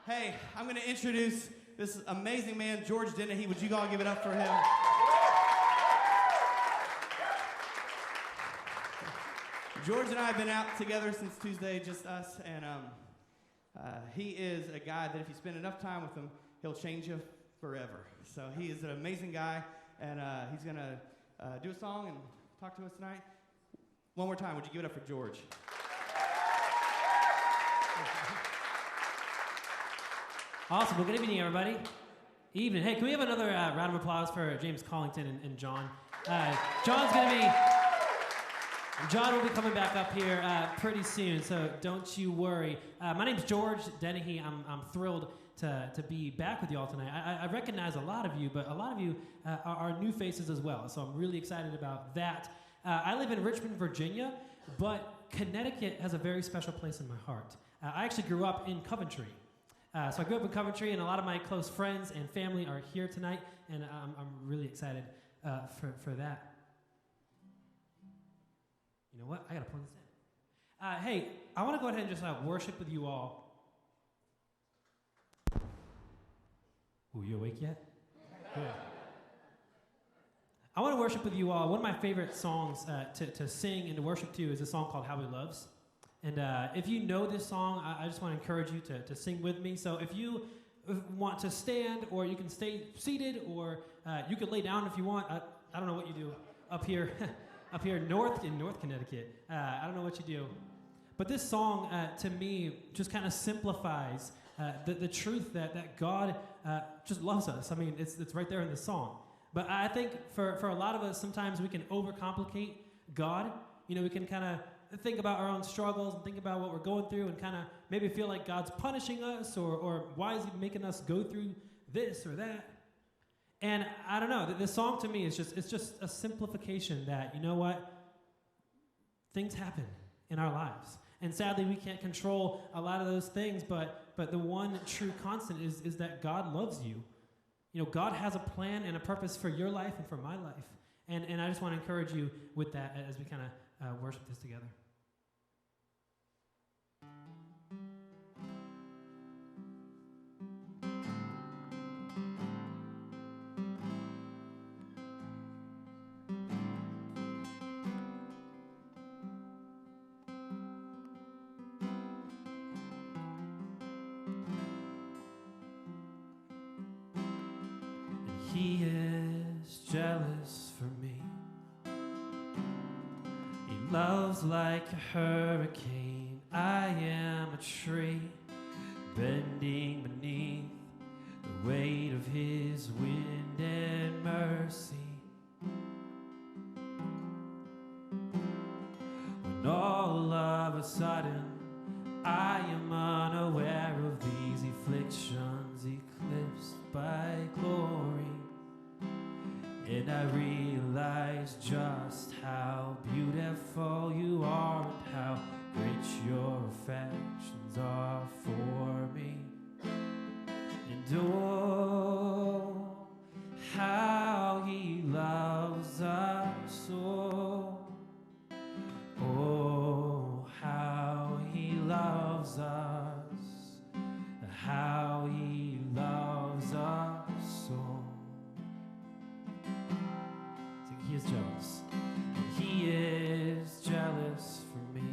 Hey, I'm going to introduce this amazing man, George Dennehy. Would you all give it up for him? George and I have been out together since Tuesday, just us, and he is a guy that if you spend enough time with him, he'll change you forever. So he is an amazing guy, and he's going to do a song and talk to us tonight. One more time, would you give it up for George? Awesome. Well, good evening, everybody. Evening. Hey, can we have another round of applause for James Collington and John? John will be coming back up here pretty soon, so don't you worry. My name's George Dennehy. I'm thrilled to be back with you all tonight. I recognize a lot of you, but a lot of you are new faces as well, so I'm really excited about that. I live in Richmond, Virginia, but Connecticut has a very special place in my heart. I actually grew up in Coventry. So I grew up in Coventry, and a lot of my close friends and family are here tonight, and I'm really excited for that. You know what? I got to plug this in. Hey, I want to go ahead and just worship with you all. Ooh, you awake yet? Good. I want to worship with you all. One of my favorite songs to sing and to worship to is a song called How He Loves. And if you know this song, I just want to encourage you to sing with me. So if you want to stand, or you can stay seated, or you can lay down if you want. I don't know what you do up here, up here in North Connecticut. I don't know what you do. But this song, to me, just kind of simplifies the truth that God just loves us. I mean, it's right there in the song. But I think for a lot of us, sometimes we can overcomplicate God. You know, we can kind of think about our own struggles and think about what we're going through and kind of maybe feel like God's punishing us, or why is he making us go through this or that? And I don't know, this song to me is just a simplification that, you know what, things happen in our lives. And sadly, we can't control a lot of those things, but the one true constant is that God loves you. You know, God has a plan and a purpose for your life and for my life. And I just want to encourage you with that as we kind of worship this together. He is jealous for me. He loves like a hurricane. I am a tree bending beneath the weight of his wind and mercy. When all of a sudden I am unaware of these afflictions eclipsed by glory, and I realize just how beautiful you are and how great your affections are for me. And oh, how he loves us, oh, how he loves us, how he loves us, oh. He is jealous. He is jealous for me.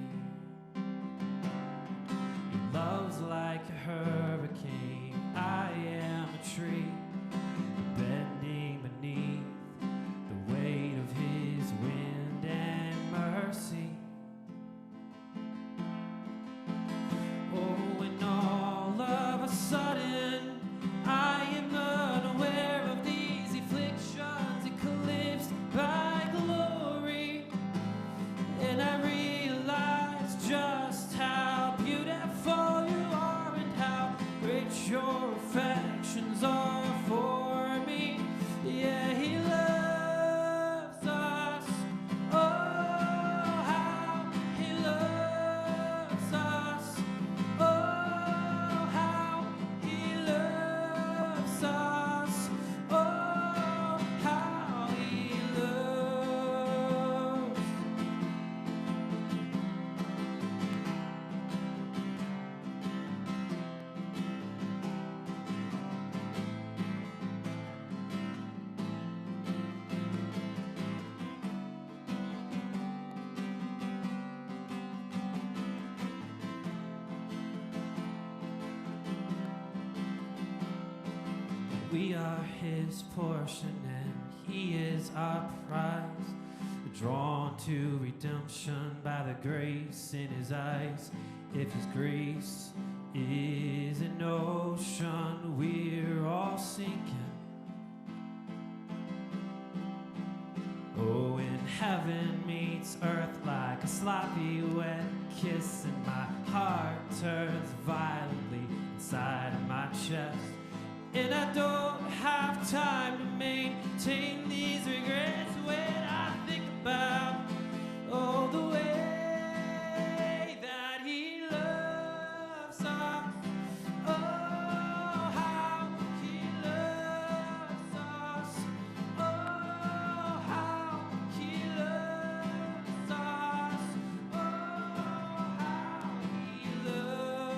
He loves like a hurricane. I am a tree bending beneath the weight of his wind and mercy. Oh, and all of a sudden I am unaware of these afflictions eclipsed by glory, and I realize just how beautiful you are and how great your affections are for me. Yeah, he loves us. Oh, how he loves us. Oh, how he loves us. Oh, how he loves. We are his portion and he is our prize. Drawn to redemption by the grace in his eyes. If his grace is an ocean, we're all sinking. Oh, when heaven meets earth like a sloppy wet kiss, and my heart turns violently inside of my chest, and I don't have time to maintain these regrets when I think about, oh, the way that he loves us. Oh, how he loves us. Oh, how he loves us. Oh, how he loves.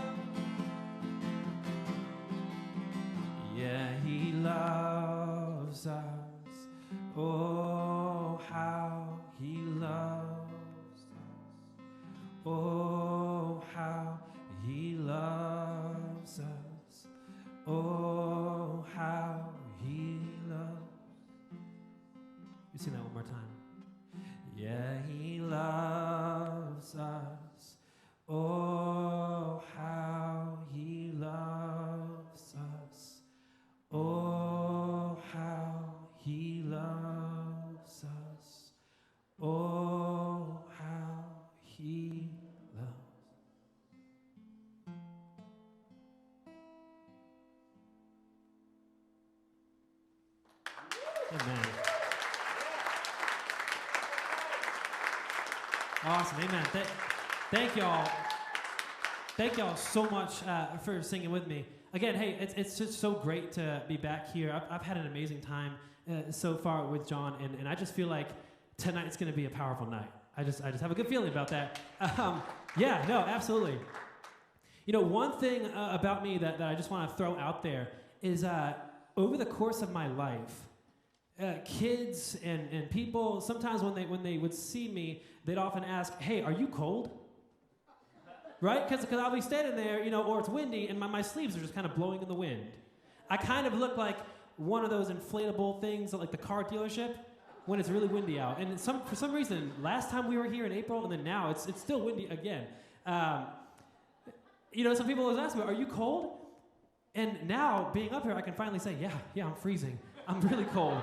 Yeah, he loves us. Oh, how he loves us. Oh, how he loves us. Oh, how he loves. You sing that one more time. Yeah, he loves us. Oh, how he loves us. Oh, how he loves us. Oh, how he loves. Amen. Awesome. Amen. Thank y'all. Thank y'all so much for singing with me. Again, hey, it's just so great to be back here. I've had an amazing time so far with John, and I just feel like tonight's going to be a powerful night. I just have a good feeling about that. Yeah, no, absolutely. You know, one thing about me that I just want to throw out there is over the course of my life, kids and people, sometimes when they would see me, they'd often ask, hey, are you cold? Right? Because I'll be standing there, you know, or it's windy, and my sleeves are just kind of blowing in the wind. I kind of look like one of those inflatable things at like the car dealership when it's really windy out. And for some reason, last time we were here in April, and then now it's still windy again. You know, some people always ask me, are you cold? And now, being up here, I can finally say, yeah, I'm freezing. I'm really cold.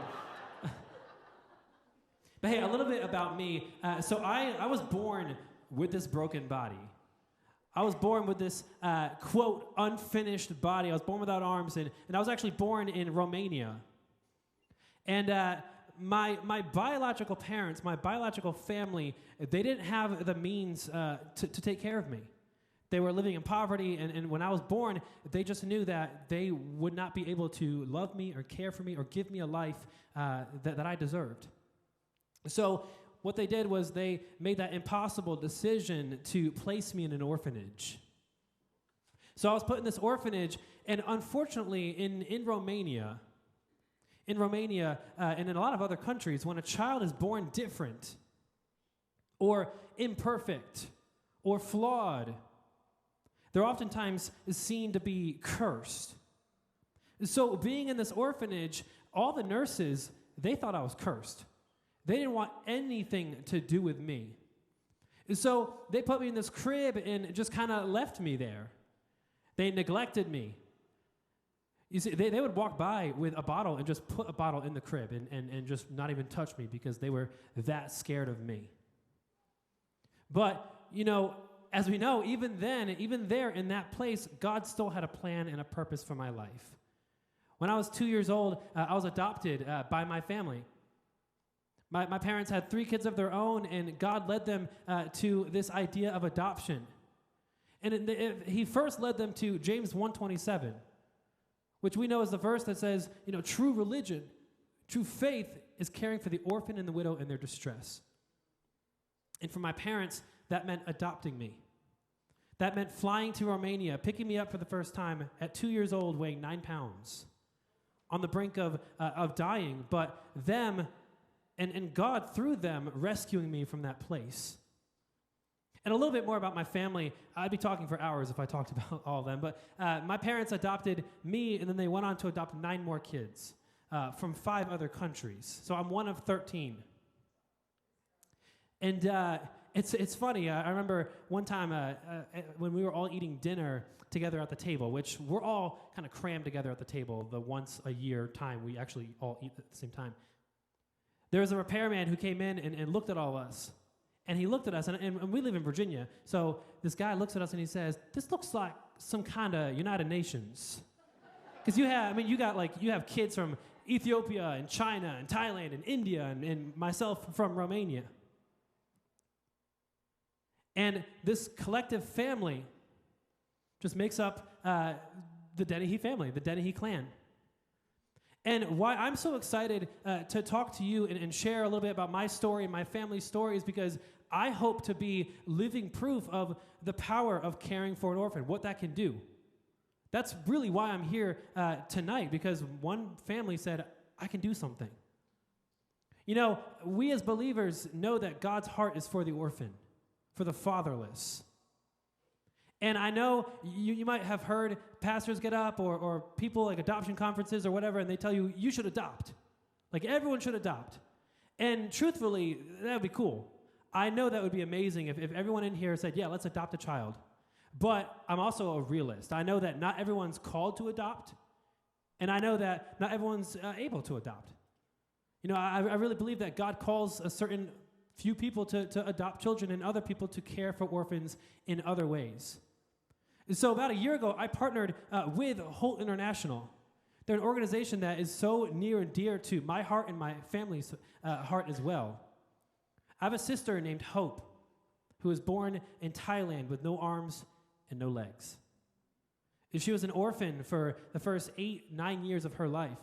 But hey, a little bit about me. So I was born with this broken body. I was born with this, quote, unfinished body. I was born without arms, and I was actually born in Romania. And my biological parents, my biological family, they didn't have the means to take care of me. They were living in poverty, and when I was born, they just knew that they would not be able to love me or care for me or give me a life that I deserved. So what they did was they made that impossible decision to place me in an orphanage. So I was put in this orphanage, and unfortunately, in Romania, and in a lot of other countries, when a child is born different, or imperfect, or flawed, they're oftentimes seen to be cursed. So being in this orphanage, all the nurses, they thought I was cursed. They didn't want anything to do with me. And so they put me in this crib and just kind of left me there. They neglected me. You see, they would walk by with a bottle and just put a bottle in the crib and just not even touch me because they were that scared of me. But, you know, as we know, even then, even there in that place, God still had a plan and a purpose for my life. When I was 2 years old, I was adopted by my family. My parents had 3 kids of their own, and God led them to this idea of adoption. And he first led them to James 1:27, which we know is the verse that says, you know, true religion, true faith is caring for the orphan and the widow in their distress. And for my parents, that meant adopting me. That meant flying to Romania, picking me up for the first time at 2 years old, weighing 9 pounds, on the brink of dying, but them and God, through them, rescuing me from that place. And a little bit more about my family. I'd be talking for hours if I talked about all of them. But my parents adopted me, and then they went on to adopt 9 more kids from 5 other countries. So I'm one of 13. And it's funny. I remember one time when we were all eating dinner together at the table, which we're all kind of crammed together at the table, the once a year time we actually all eat at the same time. There was a repairman who came in and looked at all of us. And he looked at us, and we live in Virginia, so this guy looks at us and he says, "This looks like some kind of United Nations." Because you have kids from Ethiopia and China and Thailand and India and myself from Romania. And this collective family just makes up the Dennehy family, the Dennehy clan. And why I'm so excited to talk to you and share a little bit about my story and my family's story is because I hope to be living proof of the power of caring for an orphan, what that can do. That's really why I'm here tonight, because one family said, I can do something. You know, we as believers know that God's heart is for the orphan, for the fatherless. And I know you might have heard pastors get up or people like adoption conferences or whatever, and they tell you, you should adopt. Like everyone should adopt. And truthfully, that would be cool. I know that would be amazing if everyone in here said, yeah, let's adopt a child. But I'm also a realist. I know that not everyone's called to adopt, and I know that not everyone's able to adopt. You know, I really believe that God calls a certain few people to adopt children and other people to care for orphans in other ways. And so about a year ago, I partnered with Holt International. They're an organization that is so near and dear to my heart and my family's heart as well. I have a sister named Hope, who was born in Thailand with no arms and no legs. And she was an orphan for the first 8-9 years of her life.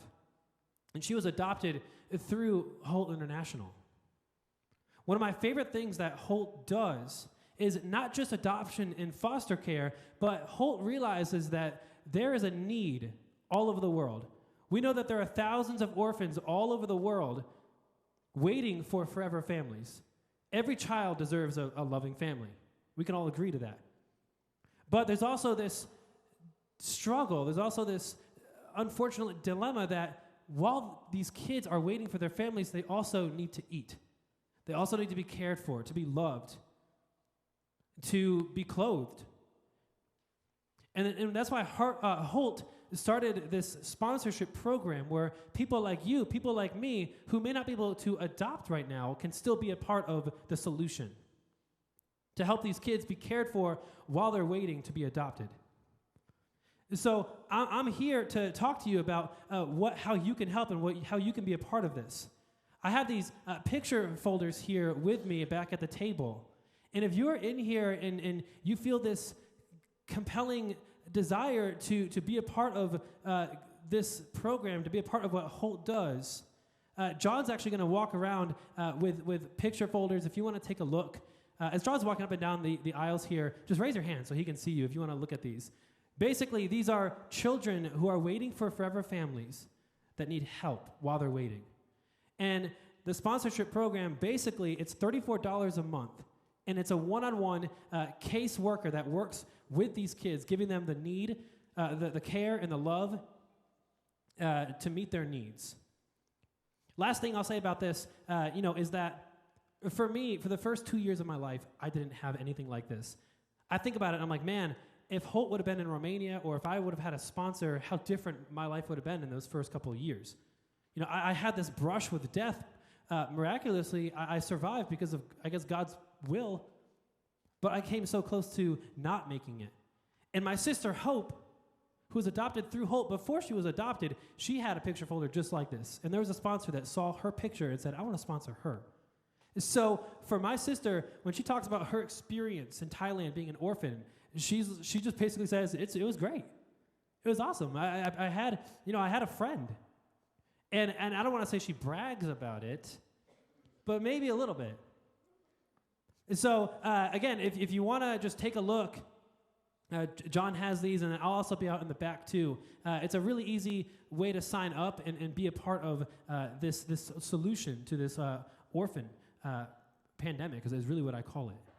And she was adopted through Holt International. One of my favorite things that Holt does is not just adoption and foster care, but Holt realizes that there is a need all over the world. We know that there are thousands of orphans all over the world waiting for forever families. Every child deserves a loving family. We can all agree to that. But there's also this struggle, there's also this unfortunate dilemma that while these kids are waiting for their families, they also need to eat. They also need to be cared for, to be loved, to be clothed. And that's why Holt started this sponsorship program where people like you, people like me, who may not be able to adopt right now, can still be a part of the solution to help these kids be cared for while they're waiting to be adopted. So I'm here to talk to you about how you can help and how you can be a part of this. I have these picture folders here with me back at the table. And if you're in here and you feel this compelling desire to be a part of this program, to be a part of what Holt does, John's actually going to walk around with picture folders. If you want to take a look, as John's walking up and down the aisles here, just raise your hand so he can see you if you want to look at these. Basically, these are children who are waiting for forever families that need help while they're waiting. And the sponsorship program, basically, it's $34 a month. And it's a one-on-one case worker that works with these kids, giving them the need, the care and the love to meet their needs. Last thing I'll say about this, is that for me, for the first 2 years of my life, I didn't have anything like this. I think about it, and I'm like, man, if Holt would have been in Romania or if I would have had a sponsor, how different my life would have been in those first couple of years. You know, I had this brush with death. Miraculously, I survived because of, I guess, God's will, but I came so close to not making it. And my sister Hope, who was adopted through Holt, before she was adopted, she had a picture folder just like this. And there was a sponsor that saw her picture and said, I want to sponsor her. So for my sister, when she talks about her experience in Thailand being an orphan, she just basically says, it was great. It was awesome. I had a friend. And I don't want to say she brags about it, but maybe a little bit. And so, again, if you want to just take a look, John has these, and I'll also be out in the back too. It's a really easy way to sign up and be a part of this solution to this orphan pandemic, because it's really what I call it.